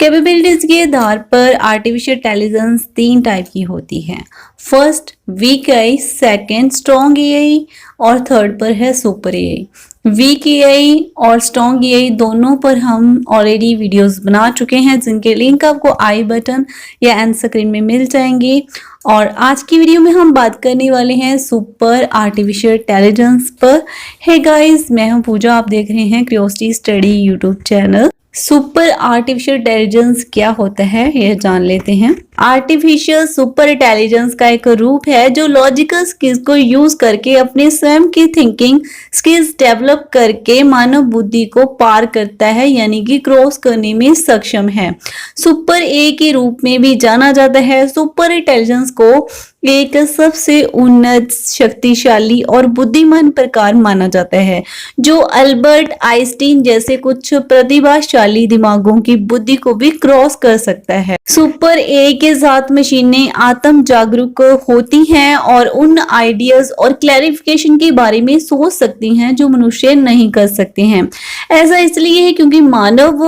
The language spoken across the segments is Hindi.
कैपेबिलिटीज के आधार पर आर्टिफिशियल इंटेलिजेंस 3 टाइप की होती है। First weak AI, second strong AI और थर्ड पर है सुपर एआई। वीक एआई और स्ट्रॉन्ग एआई दोनों पर हम ऑलरेडी वीडियोस बना चुके हैं, जिनके लिंक आपको आई बटन या एंड स्क्रीन में मिल जाएंगे। और आज की वीडियो में हम बात करने वाले हैं सुपर आर्टिफिशियल इंटेलिजेंस पर। हे गाइस, मैं हूं पूजा, आप देख रहे हैं curiosity study YouTube channel. Super artificial intelligence क्या होता है यह जान लेते हैं। आर्टिफिशियल सुपर इंटेलिजेंस का एक रूप है जो लॉजिकल स्किल्स को यूज करके अपने स्वयं की थिंकिंग स्किल्स डेवलप करके मानव बुद्धि को पार करता है, यानी कि क्रॉस करने में सक्षम है। सुपर ए के रूप में भी जाना जाता है। सुपर इंटेलिजेंस को एक सबसे उन्नत, शक्तिशाली और बुद्धिमान प्रकार माना जाता है, जो अल्बर्ट आइंस्टीन जैसे कुछ प्रतिभाशाली दिमागों की बुद्धि को भी क्रॉस कर सकता है। सुपर ए के साथ मशीनें आत्म जागरूक होती हैं और उन आइडियाज और क्लैरिफिकेशन के बारे में सोच सकती हैं जो मनुष्य नहीं कर सकते हैं। ऐसा इसलिए है क्योंकि मानव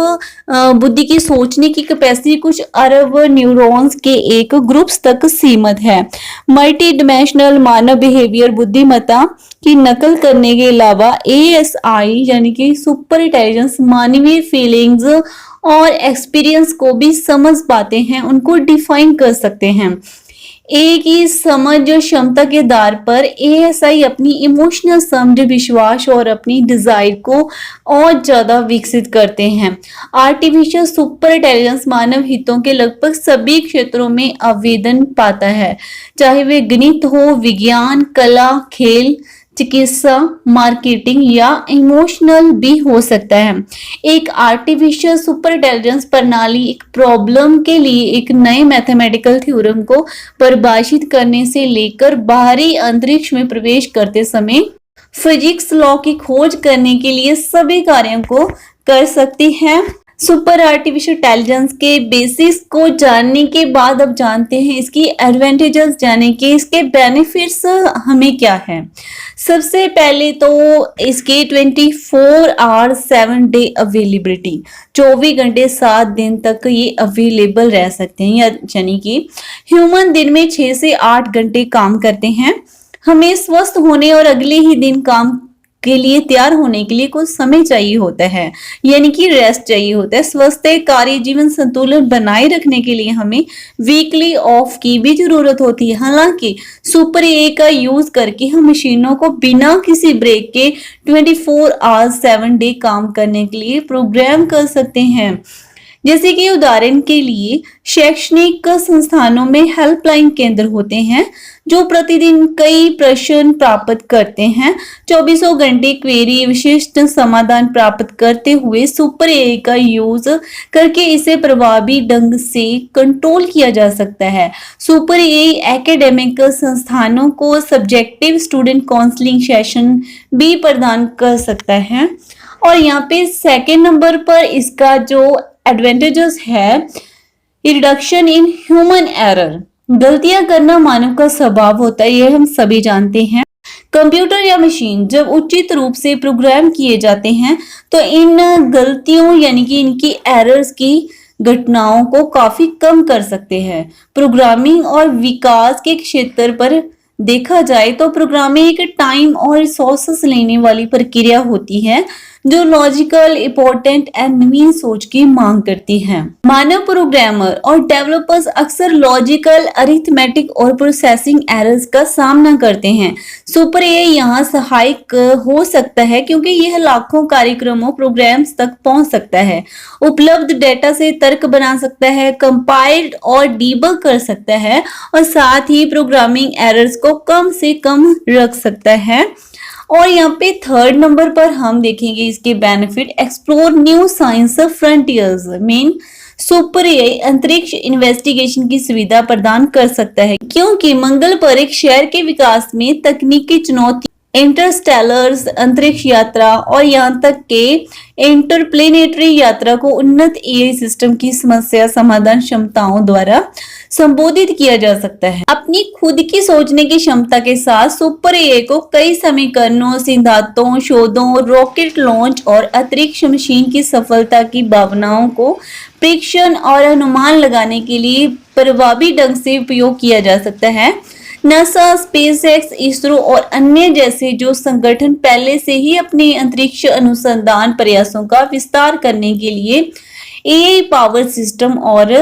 बुद्धि की सोचने की कैपेसिटी कुछ अरब न्यूरॉन्स के एक ग्रुप्स तक सीमित है। मल्टी डिमेंशनल मानव बिहेवियर बुद्धिमत्ता की नकल करने के अलावा एएसआई यानी कि सुपर इंटेलिजेंस मानवीय फीलिंग्स और एक्सपीरियंस को भी समझ पाते हैं, उनको डिफाइन कर सकते हैं। एक ही समझ क्षमता के आधार पर एएसआई अपनी इमोशनल समझ, विश्वास और अपनी डिजायर को और ज्यादा विकसित करते हैं। आर्टिफिशियल सुपर इंटेलिजेंस मानव हितों के लगभग सभी क्षेत्रों में आवेदन पाता है, चाहे वे गणित हो, विज्ञान, कला, खेल, चिकित्सा, मार्केटिंग या इमोशनल भी हो सकता है। एक आर्टिफिशियल सुपर इंटेलिजेंस प्रणाली एक प्रॉब्लम के लिए एक नए मैथमेटिकल थ्योरम को परिभाषित करने से लेकर बाहरी अंतरिक्ष में प्रवेश करते समय फिजिक्स लॉ की खोज करने के लिए सभी कार्यों को कर सकती है। सुपर आर्टिफिशियल इंटेलिजेंस के बेसिस को जानने के बाद अब जानते हैं इसकी एडवांटेजेस, यानी कि इसके बेनिफिट्स हमें क्या है। सबसे पहले तो इसके 24 आवर 7 डे अवेलेबिलिटी, 24 घंटे 7 दिन तक ये अवेलेबल रह सकते हैं, यानी कि ह्यूमन दिन में 6 से 8 घंटे काम करते हैं। हमें स्वस्थ होने और अगले ही दिन काम के लिए तैयार होने के लिए कुछ समय चाहिए होता है, यानी कि रेस्ट चाहिए होता है। स्वस्थ कार्य जीवन संतुलन बनाए रखने के लिए हमें वीकली ऑफ की भी जरूरत होती है। हालांकि सुपर ए का यूज करके हम मशीनों को बिना किसी ब्रेक के 24 आवर्स 7 डे काम करने के लिए प्रोग्राम कर सकते हैं। जैसे कि उदाहरण के लिए शैक्षणिक संस्थानों में हेल्पलाइन केंद्र होते हैं जो प्रतिदिन कई प्रश्न प्राप्त करते हैं। 24 घंटे क्वेरी विशिष्ट समाधान प्राप्त करते हुए सुपर एआई का यूज करके इसे प्रभावी ढंग से कंट्रोल किया जा सकता है। सुपर एआई एकेडमिक संस्थानों को सब्जेक्टिव स्टूडेंट काउंसलिंग सेशन भी प्रदान कर सकता है। और यहाँ पे सेकेंड नंबर पर इसका जो एडवांटेजेस है, रिडक्शन इन ह्यूमन एरर। गलतियां करना मानव का स्वभाव होता है, ये हम सभी जानते हैं। कंप्यूटर या मशीन जब उचित रूप से प्रोग्राम किए जाते हैं तो इन गलतियों यानी कि इनकी एरर्स की घटनाओं को काफी कम कर सकते हैं। प्रोग्रामिंग और विकास के क्षेत्र पर देखा जाए तो प्रोग्रामिंग एक टाइम और रिसोर्सेस लेने वाली प्रक्रिया होती है जो लॉजिकल, इंपॉर्टेंट एंड नवीन सोच की मांग करती है। मानव प्रोग्रामर और डेवलपर्स अक्सर लॉजिकल, अरिथमेटिक और प्रोसेसिंग एरर्स का सामना करते हैं। सुपर एआई यहाँ सहायक हो सकता है क्योंकि यह लाखों कार्यक्रमों, प्रोग्राम्स तक पहुंच सकता है, उपलब्ध डेटा से तर्क बना सकता है, कंपाइल और डीबग कर सकता है और साथ ही प्रोग्रामिंग एरर्स को कम से कम रख सकता है। और यहाँ पे थर्ड नंबर पर हम देखेंगे इसके benefit, explore new science frontiers. Main super AI अंतरिक्ष इन्वेस्टिगेशन की सुविधा प्रदान कर सकता है क्योंकि मंगल पर एक शहर के विकास में तकनीकी चुनौती इंटरस्टेलर्स अंतरिक्ष यात्रा और यहाँ तक के इंटरप्लेनेटरी यात्रा को उन्नत एआई सिस्टम की समस्या समाधान क्षमताओं द्वारा संबोधित किया जा सकता है। अपनी खुद की सोचने की क्षमता के साथ सुपर एआई को कई समीकरणों, सिद्धांतों, शोधों, रॉकेट लॉन्च और अंतरिक्ष मिशन की सफलता की भावनाओं को परीक्षण और अनुमान लगाने के लिए प्रभावी ढंग से उपयोग किया जा सकता है। नासा, स्पेसएक्स, इसरो और अन्य जैसे जो संगठन पहले से ही अपने अंतरिक्ष अनुसंधान प्रयासों का विस्तार करने के लिए एआई पावर सिस्टम और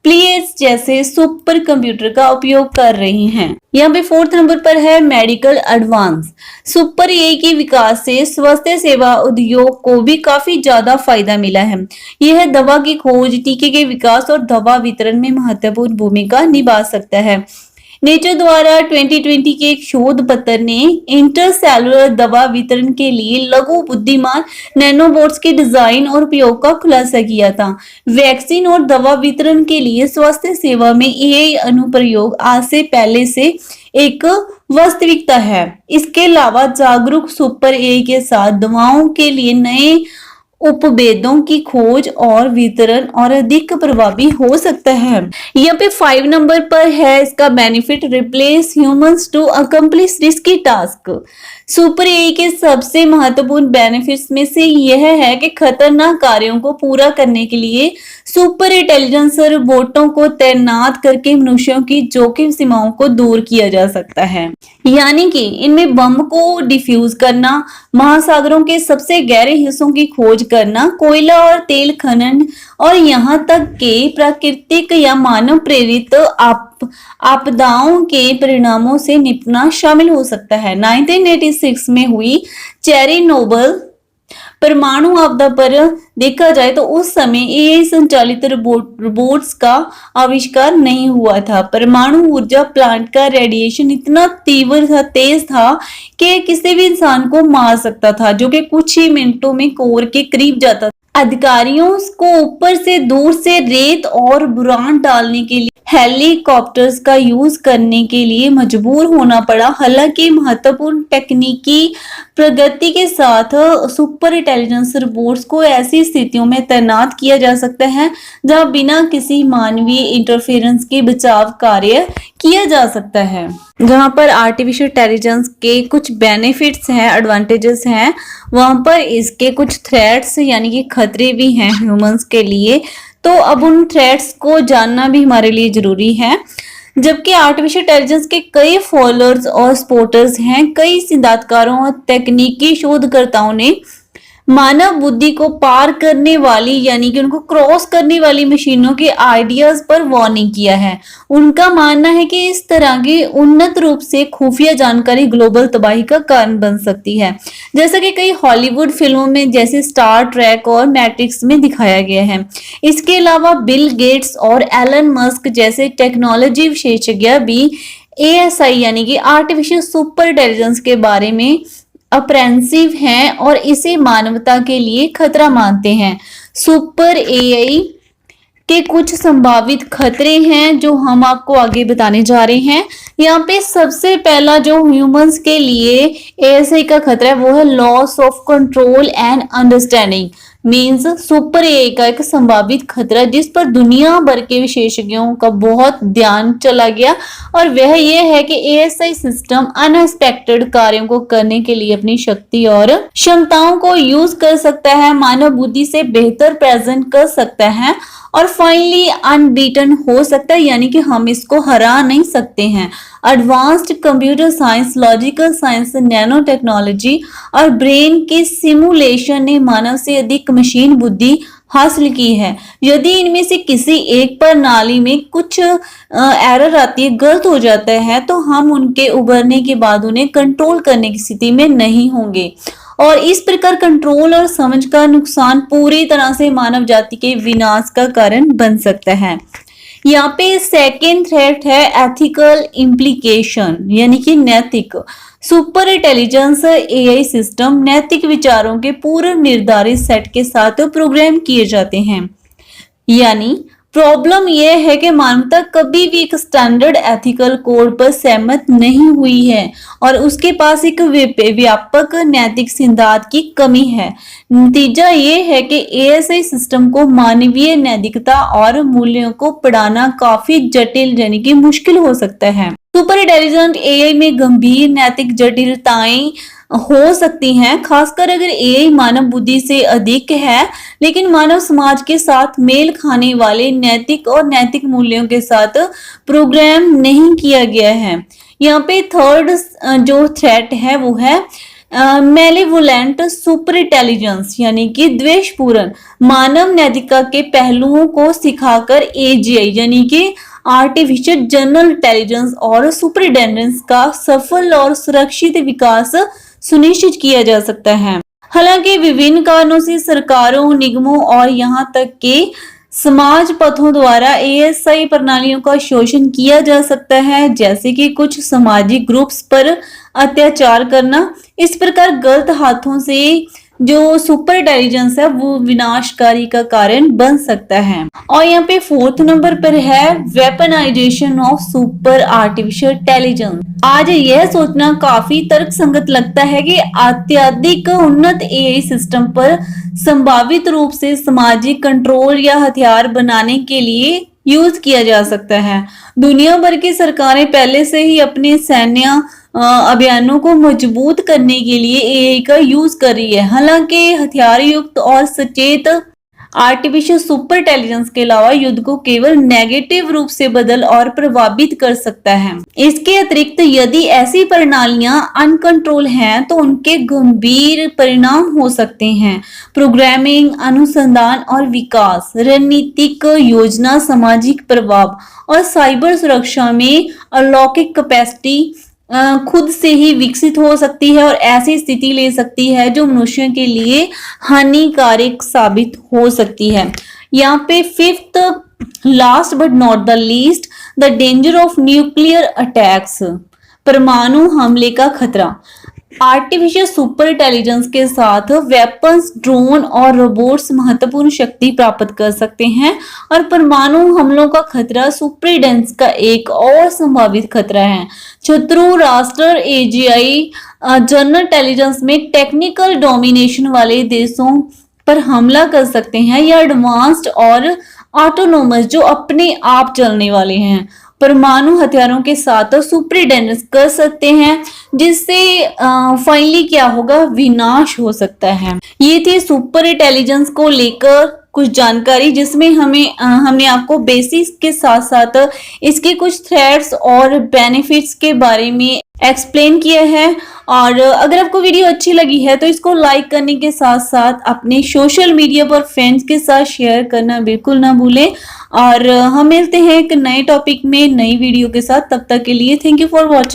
प्लेयर्स जैसे सुपर कंप्यूटर का उपयोग कर रहे हैं। यहाँ पे 4th नंबर पर है मेडिकल एडवांस। सुपर एआई के विकास से स्वास्थ्य सेवा उद्योग को भी काफी ज्यादा फायदा मिला है। यह दवा की खोज, टीके के विकास और दवा वितरण में महत्वपूर्ण भूमिका निभा सकता है। नेचर द्वारा 2020 के एक शोध पत्र ने इंटरसेलुलर दवा वितरण के लिए लघु बुद्धिमान नैनोबोट्स के डिजाइन और उपयोग का खुलासा किया था। वैक्सीन और दवा वितरण के लिए स्वास्थ्य सेवा में एआई अनुप्रयोग आज से पहले से एक वास्तविकता है। इसके अलावा जागरूक सुपर एआई के साथ दवाओं के लिए नए उपभेदों की खोज और वितरण और अधिक प्रभावी हो सकता है। यहाँ पे 5 नंबर पर है इसका benefit, replace humans to accomplish risky task. Super AI के सबसे महत्वपूर्ण बेनिफिट्स में से यह है कि खतरनाक कार्यों को पूरा करने के लिए सुपर इंटेलिजेंस रोबोटों को तैनात करके मनुष्यों की जोखिम सीमाओं को दूर किया जा सकता है। यानी कि इनमें बम को डिफ्यूज करना, महासागरों के सबसे गहरे हिस्सों की खोज करना, कोयला और तेल खनन और यहाँ तक के प्राकृतिक या मानव प्रेरित आपदाओं के परिणामों से निपटना शामिल हो सकता है। 1986 में हुई चेरनोबिल परमाणु आपदा पर देखा जाए तो उस समय एआई संचालित रोबोट्स का आविष्कार नहीं हुआ था। परमाणु ऊर्जा प्लांट का रेडिएशन इतना तीव्र था, तेज था कि किसी भी इंसान को मार सकता था, जो कि कुछ ही मिनटों में कोर के करीब जाता था। अधिकारियों को ऊपर से दूर से रेत और बुरान डालने के लिए हेलीकॉप्टर्स का यूज करने के लिए मजबूर होना पड़ा। हालांकि महत्वपूर्ण तकनीकी प्रगति के साथ सुपर इंटेलिजेंस रोबोट्स को ऐसी स्थितियों में तैनात किया जा सकता है जहां बिना किसी मानवीय इंटरफेरेंस के बचाव कार्य किया जा सकता है। जहां पर आर्टिफिशियल इंटेलिजेंस के कुछ बेनिफिट्स हैं, एडवांटेजेस हैं, वहां पर इसके कुछ थ्रेट्स यानी कि खतरे भी हैं ह्यूमंस के लिए। तो अब उन थ्रेट्स को जानना भी हमारे लिए जरूरी है। जबकि आर्टिफिशियल इंटेलिजेंस के कई फॉलोअर्स और सपोर्टर्स हैं, कई सिद्धांतकारों और तकनीकी शोधकर्ताओं ने मानव बुद्धि को पार करने वाली यानी कि उनको क्रॉस करने वाली मशीनों के आइडियाज पर वार्निंग किया है। उनका मानना है कि इस तरह की उन्नत रूप से खुफिया जानकारी ग्लोबल तबाही का कारण बन सकती है, जैसा कि कई हॉलीवुड फिल्मों में जैसे स्टार ट्रैक और मैट्रिक्स में दिखाया गया है। इसके अलावा बिल गेट्स और एलन मस्क जैसे टेक्नोलॉजी विशेषज्ञ भी एएसआई यानी कि आर्टिफिशियल सुपर इंटेलिजेंस के बारे में अप्रेंसिव हैं और इसे मानवता के लिए खतरा मानते हैं। सुपर एआई के कुछ संभावित खतरे हैं जो हम आपको आगे बताने जा रहे हैं। यहाँ पे सबसे पहला जो ह्यूमंस के लिए एआई का खतरा है वो है loss of control and understanding. Means super AI का एक संभावित खतरा जिस पर दुनिया भर के विशेषज्ञों का बहुत ध्यान चला गया, और वह यह है कि एएसआई सिस्टम अनएक्सपेक्टेड कार्यों को करने के लिए अपनी शक्ति और क्षमताओं को यूज कर सकता है, मानव बुद्धि से बेहतर प्रेजेंट कर सकता है और फाइनली अनबीटन हो सकता है, यानी कि हम इसको हरा नहीं सकते हैं। Advanced computer science, logical science, nano technology और ब्रेन के सिमुलेशन ने मानव से अधिक मशीन बुद्धि हासिल की है। यदि इनमें से किसी एक प्रणाली में कुछ एरर आती है, गलत हो जाता है, तो हम उनके उभरने के बाद उन्हें कंट्रोल करने की स्थिति में नहीं होंगे और इस प्रकार कंट्रोल और समझ का नुकसान पूरी तरह से मानव जाति के विनाश का कारण बन सकता है। यहाँ पे सेकेंड थ्रेट है एथिकल इम्प्लीकेशन यानी कि नैतिक। सुपर इंटेलिजेंस एआई सिस्टम नैतिक विचारों के पूर्व निर्धारित सेट के साथ प्रोग्राम किए जाते हैं, यानी प्रॉब्लम यह है कि मानवता कभी भी एक स्टैंडर्ड एथिकल कोड पर सहमत नहीं हुई है और उसके पास एक व्यापक नैतिक सिद्धांत की कमी है। नतीजा ये है कि एएसआई सिस्टम को मानवीय नैतिकता और मूल्यों को पढ़ाना काफी जटिल यानी कि मुश्किल हो सकता है। सुपर इंटेलिजेंट एआई में गंभीर नैतिक जटिलताएं हो सकती हैं, खासकर अगर एआई मानव बुद्धि से अधिक है लेकिन मानव समाज के साथ मेल खाने वाले नैतिक मूल्यों के साथ प्रोग्राम नहीं किया गया है। यहाँ पे थर्ड जो थ्रेट है वो है मेलेवोलेंट सुपर इंटेलिजेंस यानी कि द्वेषपूर्ण मानव नैतिकता के पहलुओं को सिखाकर एजीआई यानी कि आर्टिफिशियल जनरल इंटेलिजेंस और सुपर इंटेलिजेंस का सफल और सुरक्षित विकास सुनिश्चित किया जा सकता है। हालांकि विभिन्न कारणों से सरकारों, निगमों और यहाँ तक कि समाज पथों द्वारा एएसआई प्रणालियों का शोषण किया जा सकता है, जैसे कि कुछ सामाजिक ग्रुप्स पर अत्याचार करना। इस प्रकार गलत हाथों से जो सुपर इंटेलिजेंस है वो विनाशकारी का कारण बन सकता है। और यहाँ पे फोर्थ नंबर पर है weaponisation of super artificial intelligence. आज यह सोचना काफी तर्कसंगत लगता है कि अत्यधिक उन्नत एआई सिस्टम पर संभावित रूप से सामाजिक कंट्रोल या हथियार बनाने के लिए यूज किया जा सकता है। दुनिया भर की सरकारें पहले से ही अपने सैन्य अभियानों को मजबूत करने के लिए एआई का यूज कर रही है। हालांकि हथियार युक्त और सचेत आर्टिफिशियल सुपर इंटेलिजेंस के अलावा युद्ध को केवल नेगेटिव रूप से बदल और प्रभावित कर सकता है। इसके अतिरिक्त यदि ऐसी प्रणालियां अनकंट्रोल हैं तो उनके गंभीर परिणाम हो सकते हैं। प्रोग्रामिंग, अनुसंधान और विकास, रणनीतिक योजना, सामाजिक प्रभाव और साइबर सुरक्षा में अलौकिक कैपेसिटी खुद से ही विकसित हो सकती है और ऐसी स्थिति ले सकती है जो मनुष्य के लिए हानिकारक साबित हो सकती है। यहाँ पे fifth last but not the least, the danger of nuclear attacks, परमाणु हमले का खतरा। आर्टिफिशियल सुपर इंटेलिजेंस के साथ वेपन्स, ड्रोन और रोबोट्स महत्वपूर्ण शक्ति प्राप्त कर सकते हैं और परमाणु हमलों का खतरा सुपर इंटेलिजेंस का एक और संभावित खतरा है। शत्रु राष्ट्र एजीआई जनरल इंटेलिजेंस में टेक्निकल डोमिनेशन वाले देशों पर हमला कर सकते हैं या एडवांस्ड और ऑटोनोमस जो अपने आप चलने वाले हैं परमाणु हथियारों के साथ सुपर इंटेलिजेंस कर सकते हैं, जिससे फाइनली क्या होगा, विनाश हो सकता है। ये थी सुपर इंटेलिजेंस को लेकर कुछ जानकारी जिसमें हमने आपको बेसिक्स के साथ साथ इसके कुछ थ्रेट्स और बेनिफिट्स के बारे में एक्सप्लेन किया है। और अगर आपको वीडियो अच्छी लगी है तो इसको लाइक करने के साथ साथ अपने सोशल मीडिया पर फ्रेंड्स के साथ शेयर करना बिल्कुल ना भूलें। और हम मिलते हैं एक नए टॉपिक में नई वीडियो के साथ, तब तक के लिए थैंक यू फॉर वॉचिंग।